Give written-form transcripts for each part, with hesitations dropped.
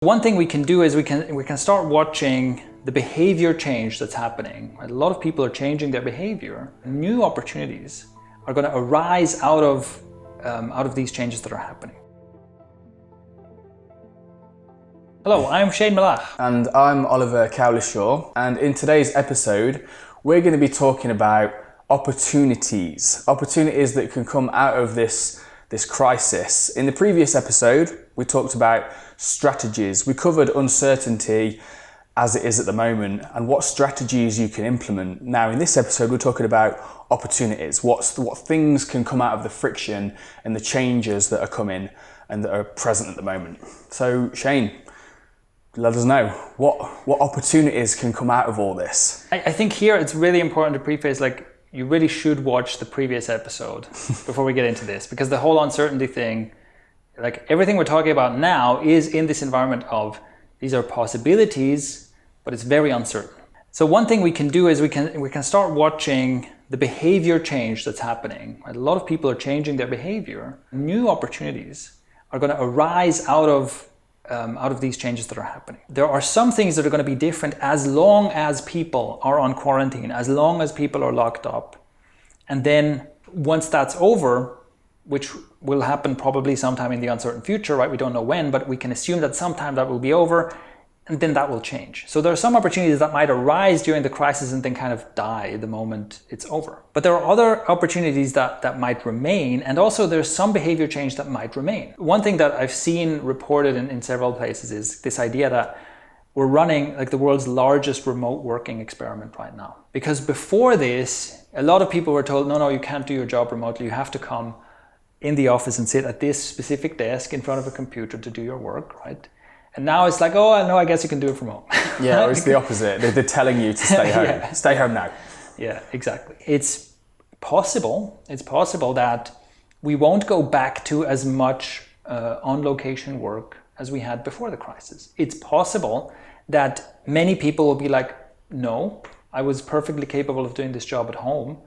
One thing we can do is we can start watching the behavior change that's happening. A lot of people are changing their behavior. New opportunities are going to arise out of these changes that are happening. Hello, I'm Shane Malach. And I'm Oliver Cowlishaw. And in today's episode, we're going to be talking about opportunities that can come out of this crisis. In the previous episode, we talked about strategies. We covered uncertainty as it is at the moment and what strategies you can implement. Now, in this episode, we're talking about opportunities, what things can come out of the friction and the changes that are coming and that are present at the moment. So, Shane, let us know what opportunities can come out of all this. I think here it's really important to preface, you really should watch the previous episode before we get into this, because the whole uncertainty thing, everything we're talking about now is in this environment of these are possibilities, but it's very uncertain. So one thing we can do is we can start watching the behavior change that's happening. A lot of people are changing their behavior. New opportunities are going to arise out of these changes that are happening. There are some things that are going to be different as long as people are on quarantine, as long as people are locked up. And then once that's over, which will happen probably sometime in the uncertain future, right? We don't know when, but we can assume that sometime that will be over, and then that will change. So there are some opportunities that might arise during the crisis and then kind of die the moment it's over. But there are other opportunities that might remain, and also there's some behavior change that might remain. One thing that I've seen reported in several places is this idea that we're running the world's largest remote working experiment right now. Because before this, a lot of people were told, no, you can't do your job remotely. You have to come in the office and sit at this specific desk in front of a computer to do your work, right? And now it's like, oh, no, I guess you can do it from home. Yeah, or it's the opposite. They're telling you to stay home. Yeah. Stay home now. Yeah, exactly. It's possible that we won't go back to as much on-location work as we had before the crisis. It's possible that many people will be like, no, I was perfectly capable of doing this job at home,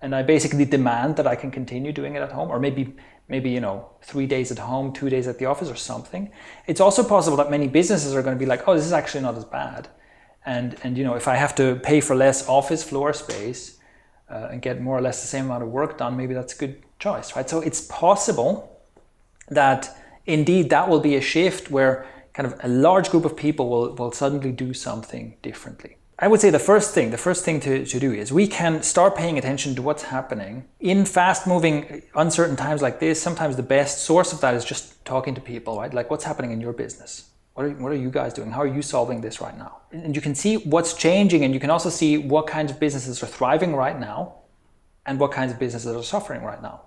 and I basically demand that I can continue doing it at home, or maybe 3 days at home, 2 days at the office or something. It's also possible that many businesses are going to be like, oh, this is actually not as bad. And if I have to pay for less office floor space and get more or less the same amount of work done, maybe that's a good choice, right? So it's possible that indeed that will be a shift where kind of a large group of people will suddenly do something differently. I would say the first thing to do is we can start paying attention to what's happening. In fast-moving, uncertain times like this, sometimes the best source of that is just talking to people, right? Like, what's happening in your business? What are you guys doing? How are you solving this right now? And you can see what's changing, and you can also see what kinds of businesses are thriving right now and what kinds of businesses are suffering right now.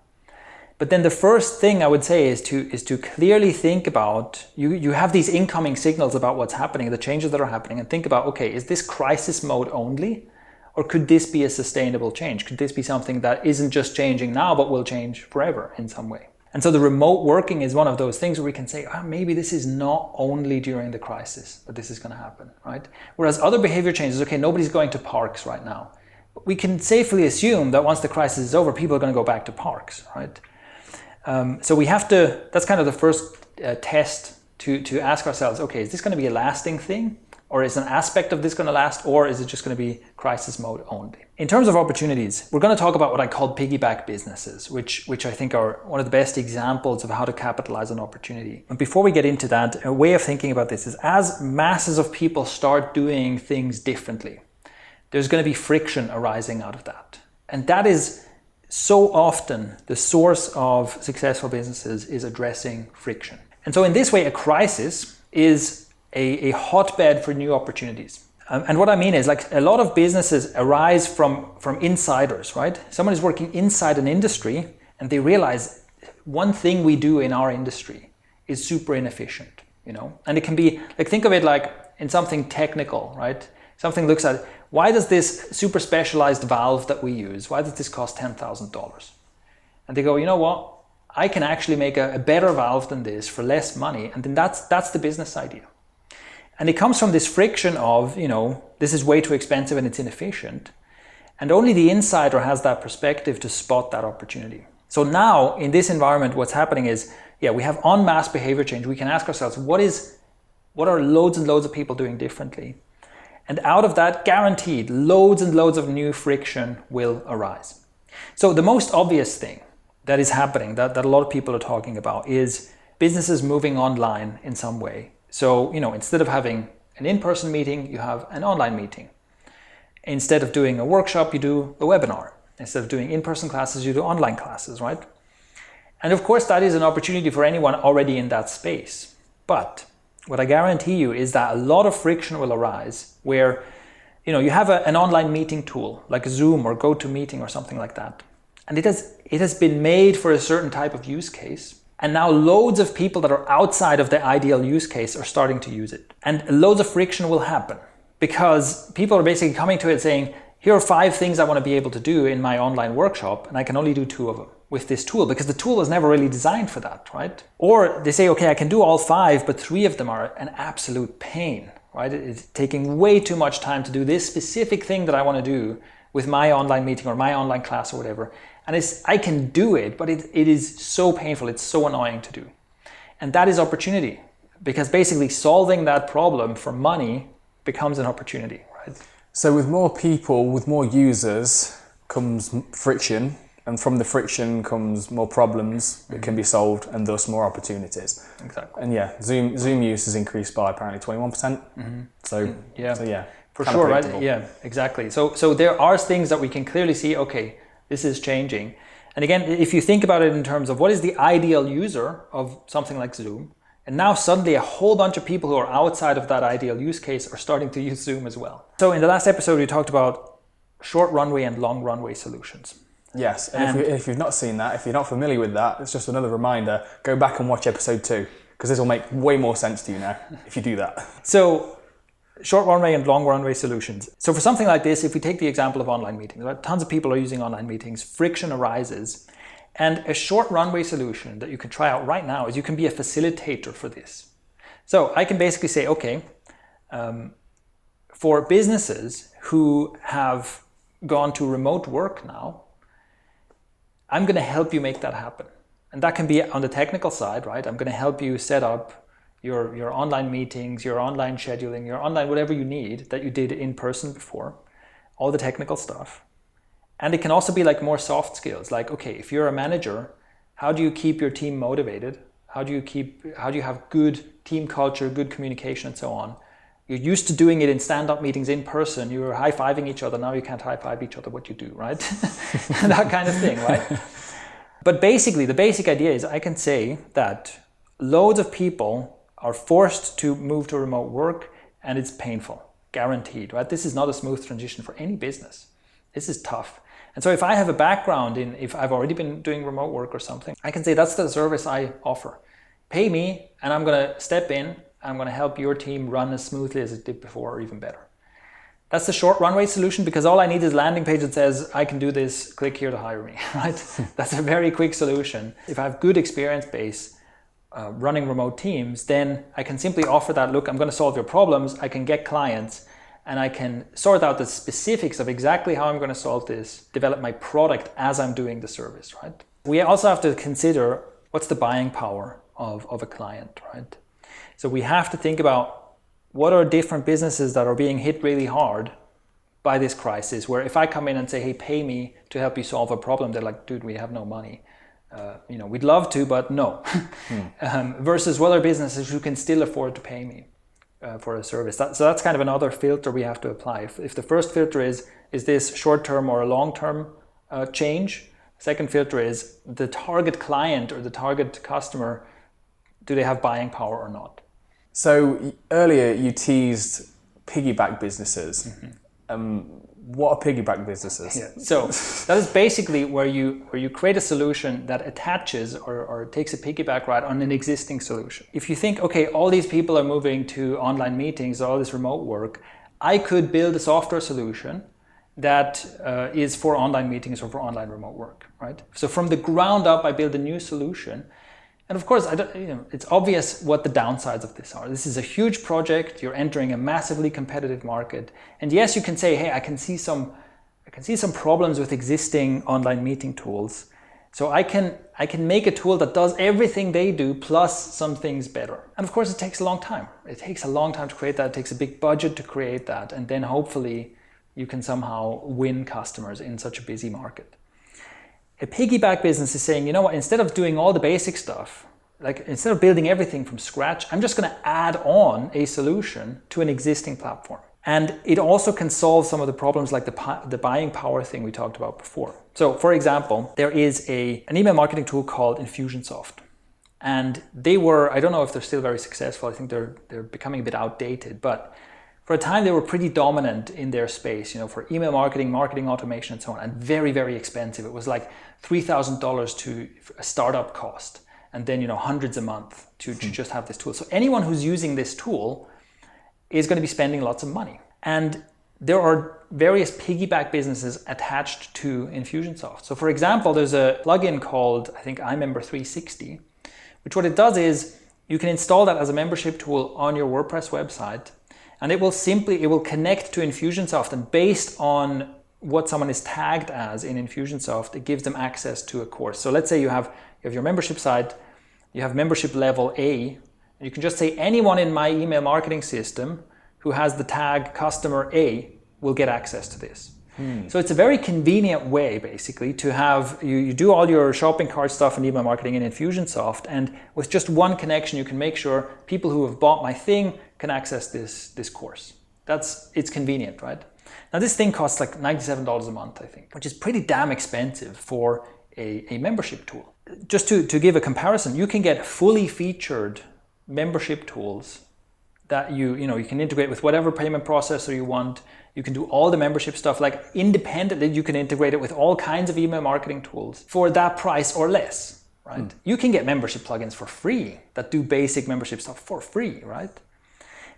But then the first thing I would say is to clearly think about, you have these incoming signals about what's happening, the changes that are happening, and think about, okay, is this crisis mode only? Or could this be a sustainable change? Could this be something that isn't just changing now, but will change forever in some way? And so the remote working is one of those things where we can say, maybe this is not only during the crisis that this is going to happen, right? Whereas other behavior changes, okay, nobody's going to parks right now. But we can safely assume that once the crisis is over, people are going to go back to parks, right? So we have to, that's kind of the first test to ask ourselves, okay, is this going to be a lasting thing? Or is an aspect of this going to last? Or is it just going to be crisis mode only? In terms of opportunities, we're going to talk about what I call piggyback businesses, which I think are one of the best examples of how to capitalize on opportunity. And before we get into that, a way of thinking about this is as masses of people start doing things differently, there's going to be friction arising out of that. And that is so often the source of successful businesses is addressing friction. And so in this way, a crisis is a hotbed for new opportunities. And what I mean is a lot of businesses arise from insiders, right? Someone is working inside an industry and they realize one thing we do in our industry is super inefficient, And it can be, think of it like in something technical, right? Something looks at, why does this super specialized valve that we use, why does this cost $10,000? And they go, you know what? I can actually make a better valve than this for less money. And then that's the business idea. And it comes from this friction of, this is way too expensive and it's inefficient. And only the insider has that perspective to spot that opportunity. So now in this environment, what's happening is, we have en masse behavior change. We can ask ourselves, what is What are loads and loads of people doing differently? And out of that, guaranteed, loads and loads of new friction will arise. So the most obvious thing that is happening, that a lot of people are talking about, is businesses moving online in some way. So, instead of having an in-person meeting, you have an online meeting. Instead of doing a workshop, you do a webinar. Instead of doing in-person classes, you do online classes, right? And of course, that is an opportunity for anyone already in that space. But what I guarantee you is that a lot of friction will arise where, you have an online meeting tool like Zoom or GoToMeeting or something like that. And it has been made for a certain type of use case. And now loads of people that are outside of the ideal use case are starting to use it. And loads of friction will happen because people are basically coming to it saying, here are 5 things I want to be able to do in my online workshop, and I can only do 2 of them with this tool because the tool was never really designed for that, right? Or they say, okay, I can do all 5, but 3 of them are an absolute pain, right? It's taking way too much time to do this specific thing that I want to do with my online meeting or my online class or whatever. And I can do it, but it is so painful, it's so annoying to do. And that is opportunity, because basically solving that problem for money becomes an opportunity, right? So with more people, with more users comes friction, and from the friction comes more problems that can be solved, and thus more opportunities. Exactly. And yeah, Zoom use has increased by apparently 21%. So yeah. For sure, right? Yeah, exactly. So there are things that we can clearly see, okay, this is changing. And again, if you think about it in terms of what is the ideal user of something like Zoom, and now suddenly a whole bunch of people who are outside of that ideal use case are starting to use Zoom as well. So in the last episode, we talked about short runway and long runway solutions. Yes, and if you've not seen that, if you're not familiar with that, it's just another reminder, go back and watch episode 2, because this will make way more sense to you now if you do that. So short runway and long runway solutions. So for something like this, if we take the example of online meetings, right? Tons of people are using online meetings, friction arises. And a short runway solution that you can try out right now is you can be a facilitator for this. So I can basically say, okay, for businesses who have gone to remote work now, I'm going to help you make that happen. And that can be on the technical side, right? I'm going to help you set up your online meetings, your online scheduling, your online whatever you need that you did in person before, all the technical stuff. And it can also be like more soft skills, like, okay, if you're a manager, how do you keep your team motivated? How do you have good team culture, good communication, and so on? You're used to doing it in stand-up meetings in person. You were high-fiving each other. Now you can't high-five each other. What you do, right? That kind of thing, right? But basically, the basic idea is I can say that loads of people are forced to move to remote work, and it's painful, guaranteed, right? This is not a smooth transition for any business. This is tough. And so if I have a background if I've already been doing remote work or something, I can say that's the service I offer. Pay me, and I'm going to step in, and I'm going to help your team run as smoothly as it did before or even better. That's the short runway solution, because all I need is a landing page that says, I can do this, click here to hire me, right? That's a very quick solution. If I have good experience base running remote teams, then I can simply offer that, look, I'm going to solve your problems, I can get clients, and I can sort out the specifics of exactly how I'm going to solve this, develop my product as I'm doing the service, right? We also have to consider what's the buying power of a client, right? So we have to think about what are different businesses that are being hit really hard by this crisis, where if I come in and say, hey, pay me to help you solve a problem, they're like, dude, we have no money. We'd love to, but no. Versus what are businesses who can still afford to pay me for a service. So that's kind of another filter we have to apply. If the first filter is this short-term or a long-term change? Second filter is the target client or the target customer, do they have buying power or not? So earlier you teased piggyback businesses. What are piggyback businesses? Yeah. So that is basically where you create a solution that attaches or takes a piggyback ride on an existing solution. If you think, okay, all these people are moving to online meetings, all this remote work, I could build a software solution that is for online meetings or for online remote work, right? So from the ground up, I build a new solution. And of course, it's obvious what the downsides of this are. This is a huge project. You're entering a massively competitive market. And yes, you can say, hey, I can see some problems with existing online meeting tools. So I can make a tool that does everything they do plus some things better. And of course it takes a long time. It takes a long time to create that. It takes a big budget to create that. And then hopefully you can somehow win customers in such a busy market. A piggyback business is saying, you know what, instead of doing all the basic stuff, like instead of building everything from scratch, I'm just going to add on a solution to an existing platform. And it also can solve some of the problems like the buying power thing we talked about before. So for example, there is an email marketing tool called Infusionsoft. And they were, I don't know if they're still very successful. I think they're becoming a bit outdated, but for a time they were pretty dominant in their space, for email marketing, marketing automation and so on, and very, very expensive. It was like $3,000 to a startup cost. And then, hundreds a month to just have this tool. So anyone who's using this tool is going to be spending lots of money. And there are various piggyback businesses attached to Infusionsoft. So for example, there's a plugin called, I think, iMember 360, which what it does is you can install that as a membership tool on your WordPress website, and it will connect to Infusionsoft, and based on what someone is tagged as in Infusionsoft, it gives them access to a course. So let's say you have your membership site, you have membership level A, and you can just say anyone in my email marketing system who has the tag customer A will get access to this. So it's a very convenient way basically to have, you do all your shopping cart stuff and email marketing in Infusionsoft, and with just one connection you can make sure people who have bought my thing can access this course. It's convenient, right? Now this thing costs like $97 a month, I think, which is pretty damn expensive for a membership tool. Just to give a comparison, you can get fully featured membership tools that you can integrate with whatever payment processor you want. You can do all the membership stuff, like independently you can integrate it with all kinds of email marketing tools for that price or less, right? You can get membership plugins for free that do basic membership stuff for free, right?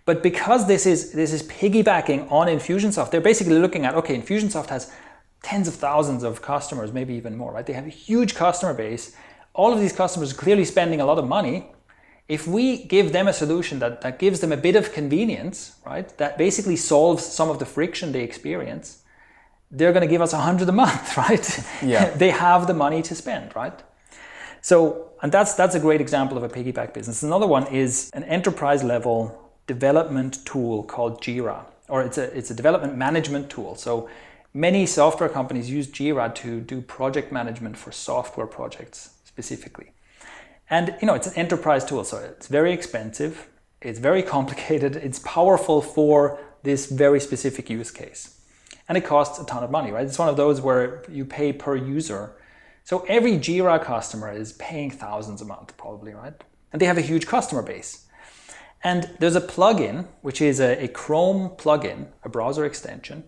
But because this is piggybacking on Infusionsoft, they're basically looking at, okay, Infusionsoft has tens of thousands of customers, maybe even more, right? They have a huge customer base. All of these customers are clearly spending a lot of money. If we give them a solution that gives them a bit of convenience, right, that basically solves some of the friction they experience, they're going to give us $100 a month, right? Yeah. They have the money to spend, right? So, and that's a great example of a piggyback business. Another one is an enterprise level development tool called Jira, or it's a development management tool. So many software companies use Jira to do project management for software projects specifically. And it's an enterprise tool, so it's very expensive, it's very complicated, it's powerful for this very specific use case. And it costs a ton of money, right? It's one of those where you pay per user. So every Jira customer is paying thousands a month probably, right? And they have a huge customer base. And there's a plugin, which is a Chrome plugin, a browser extension,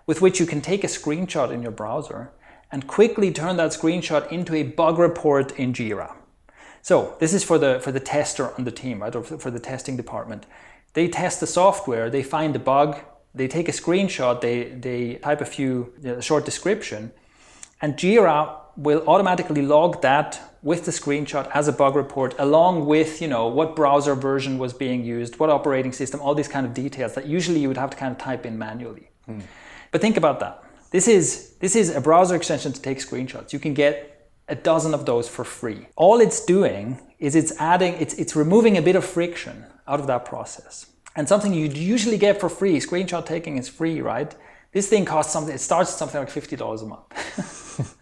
with which you can take a screenshot in your browser and quickly turn that screenshot into a bug report in Jira. So this is for the tester on the team, right, or for the testing department. They test the software, they find the bug, they take a screenshot, they type a short description, and Jira will automatically log that with the screenshot as a bug report, along with what browser version was being used, what operating system, all these kind of details that usually you would have to kind of type in manually. But think about that. This is a browser extension to take screenshots. You can get a dozen of those for free. All it's doing is it's removing a bit of friction out of that process. And something you'd usually get for free, screenshot taking is free, right? This thing costs something, it starts at something like $50 a month.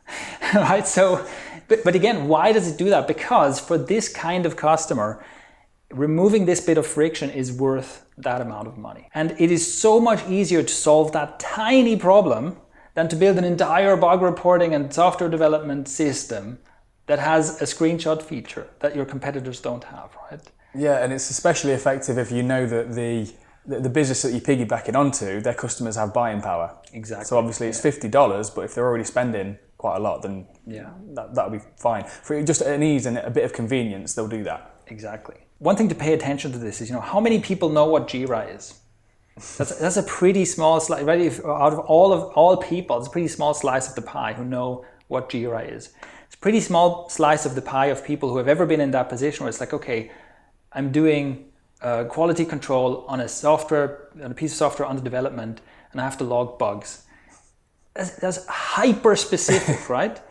Right? So, but again, why does it do that? Because for this kind of customer, removing this bit of friction is worth that amount of money. And it is so much easier to solve that tiny problem than to build an entire bug reporting and software development system that has a screenshot feature that your competitors don't have, right? Yeah, and it's especially effective if you know that the business that you're piggybacking onto, their customers have buying power. Exactly. So obviously it's $50, but if they're already spending quite a lot, then that'll be fine. For just an ease and a bit of convenience, they'll do that. Exactly. One thing to pay attention to this is, how many people know what Jira is? That's a pretty small slice, right? Out of all people, it's a pretty small slice of the pie who know what Jira is. It's a pretty small slice of the pie of people who have ever been in that position where it's like, okay, I'm doing quality control on a piece of software under development, and I have to log bugs. That's hyper specific, right?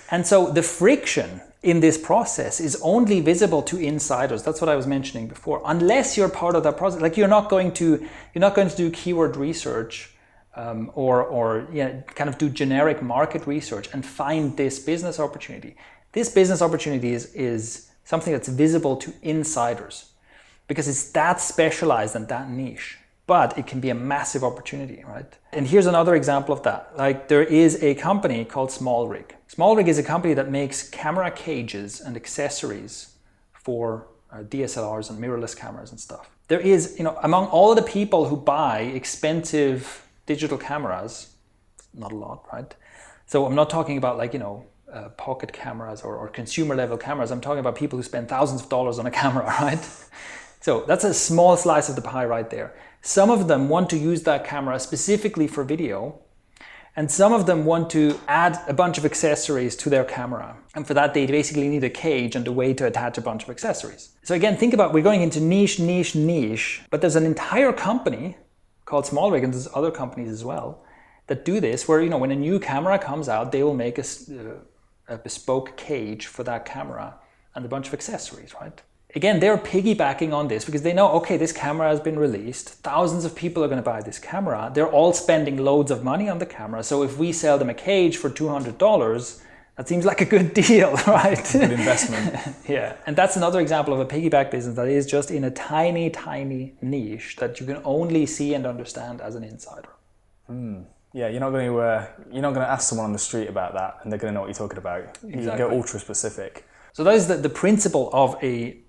And so the friction in this process is only visible to insiders. That's what I was mentioning before. Unless you're part of that process, like you're not going to do keyword research or kind of do generic market research and find this business opportunity. This business opportunity is something that's visible to insiders because it's that specialized and that niche. But it can be a massive opportunity, right? And here's another example of that. Like there is a company called SmallRig. SmallRig is a company that makes camera cages and accessories for DSLRs and mirrorless cameras and stuff. There is, among all the people who buy expensive digital cameras, not a lot, right? So I'm not talking about pocket cameras or consumer level cameras. I'm talking about people who spend thousands of dollars on a camera, right? So that's a small slice of the pie right there. Some of them want to use that camera specifically for video, and some of them want to add a bunch of accessories to their camera. And for that, they basically need a cage and a way to attach a bunch of accessories. So again, think about, we're going into niche, but there's an entire company called SmallRig, and there's other companies as well, that do this, where when a new camera comes out, they will make a bespoke cage for that camera and a bunch of accessories, right? Again, they're piggybacking on this because they know, okay, this camera has been released. Thousands of people are going to buy this camera. They're all spending loads of money on the camera. So if we sell them a cage for $200, that seems like a good deal, right? Good investment. Yeah. And that's another example of a piggyback business that is just in a tiny, tiny niche that you can only see and understand as an insider. Yeah, you're not going to ask someone on the street about that and they're going to know what you're talking about. You Exactly. go ultra specific. So that is the principle of a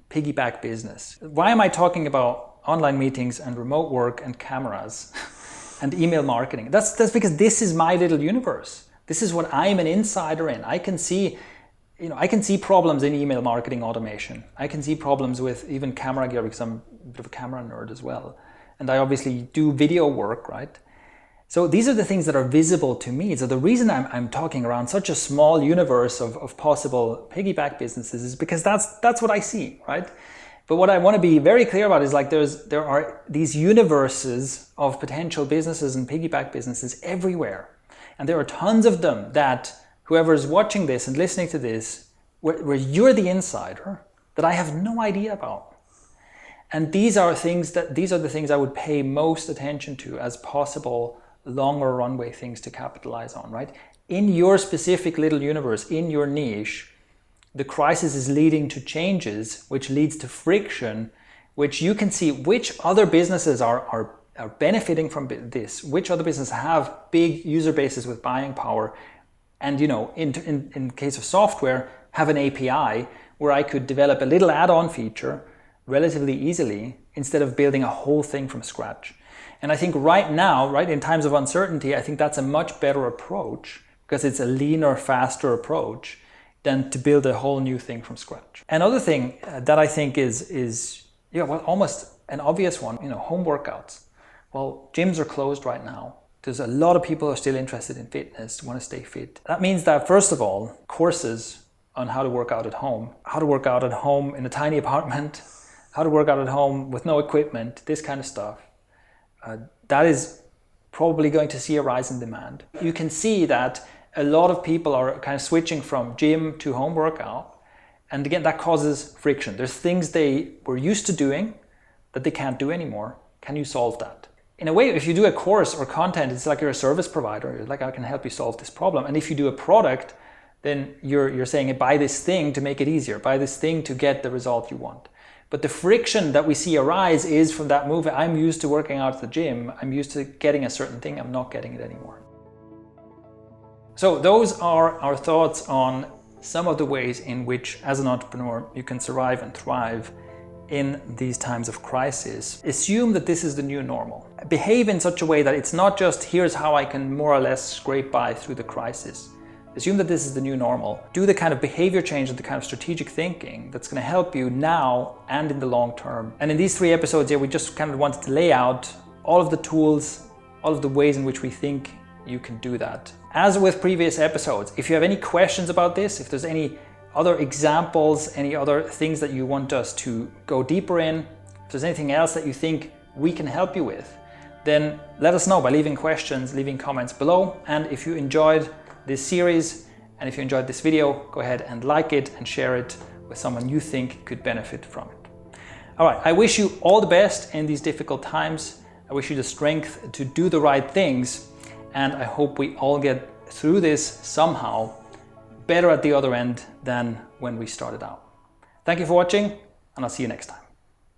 piggyback business. Why am I talking about online meetings and remote work and cameras and email marketing? That's because this is my little universe. This is what I'm an insider in. I can see problems in email marketing automation. I can see problems with even camera gear because I'm a bit of a camera nerd as well. And I obviously do video work, right? So these are the things that are visible to me. So the reason I'm talking around such a small universe of possible piggyback businesses is because that's what I see, right? But what I want to be very clear about is there are these universes of potential businesses and piggyback businesses everywhere. And there are tons of them that whoever is watching this and listening to this, where you're the insider, that I have no idea about. And these are the things I would pay most attention to as possible longer runway things to capitalize on, right? In your specific little universe, in your niche, the crisis is leading to changes, which leads to friction, which you can see which other businesses are benefiting from this, which other businesses have big user bases with buying power, and in case of software, have an API where I could develop a little add-on feature relatively easily instead of building a whole thing from scratch. And I think right now, right, in times of uncertainty, I think that's a much better approach because it's a leaner, faster approach than to build a whole new thing from scratch. Another thing that I think is almost an obvious one, home workouts. Well, gyms are closed right now. There's a lot of people who are still interested in fitness, want to stay fit. That means that, first of all, courses on how to work out at home in a tiny apartment, how to work out at home with no equipment, this kind of stuff. That is probably going to see a rise in demand. You can see that a lot of people are kind of switching from gym to home workout. And again, that causes friction. There's things they were used to doing that they can't do anymore. Can you solve that? In a way, if you do a course or content, it's like you're a service provider. You're like, I can help you solve this problem. And if you do a product, then you're saying, buy this thing to make it easier. Buy this thing to get the result you want. But the friction that we see arise is from that move. I'm used to working out at the gym. I'm used to getting a certain thing. I'm not getting it anymore. So those are our thoughts on some of the ways in which, as an entrepreneur, you can survive and thrive in these times of crisis. Assume that this is the new normal. Behave in such a way that it's not just, here's how I can more or less scrape by through the crisis. Assume that this is the new normal. Do the kind of behavior change and the kind of strategic thinking that's going to help you now and in the long term. And in these 3 episodes here, we just kind of wanted to lay out all of the tools, all of the ways in which we think you can do that. As with previous episodes, if you have any questions about this, if there's any other examples, any other things that you want us to go deeper in, if there's anything else that you think we can help you with, then let us know by leaving questions, leaving comments below. And if you enjoyed this series And if you enjoyed this video, go ahead and like it and share it with someone you think could benefit from it. All right, I wish you all the best in these difficult times. I wish you the strength to do the right things, and I hope we all get through this somehow better at the other end than when we started out. Thank you for watching, and I'll see you next time.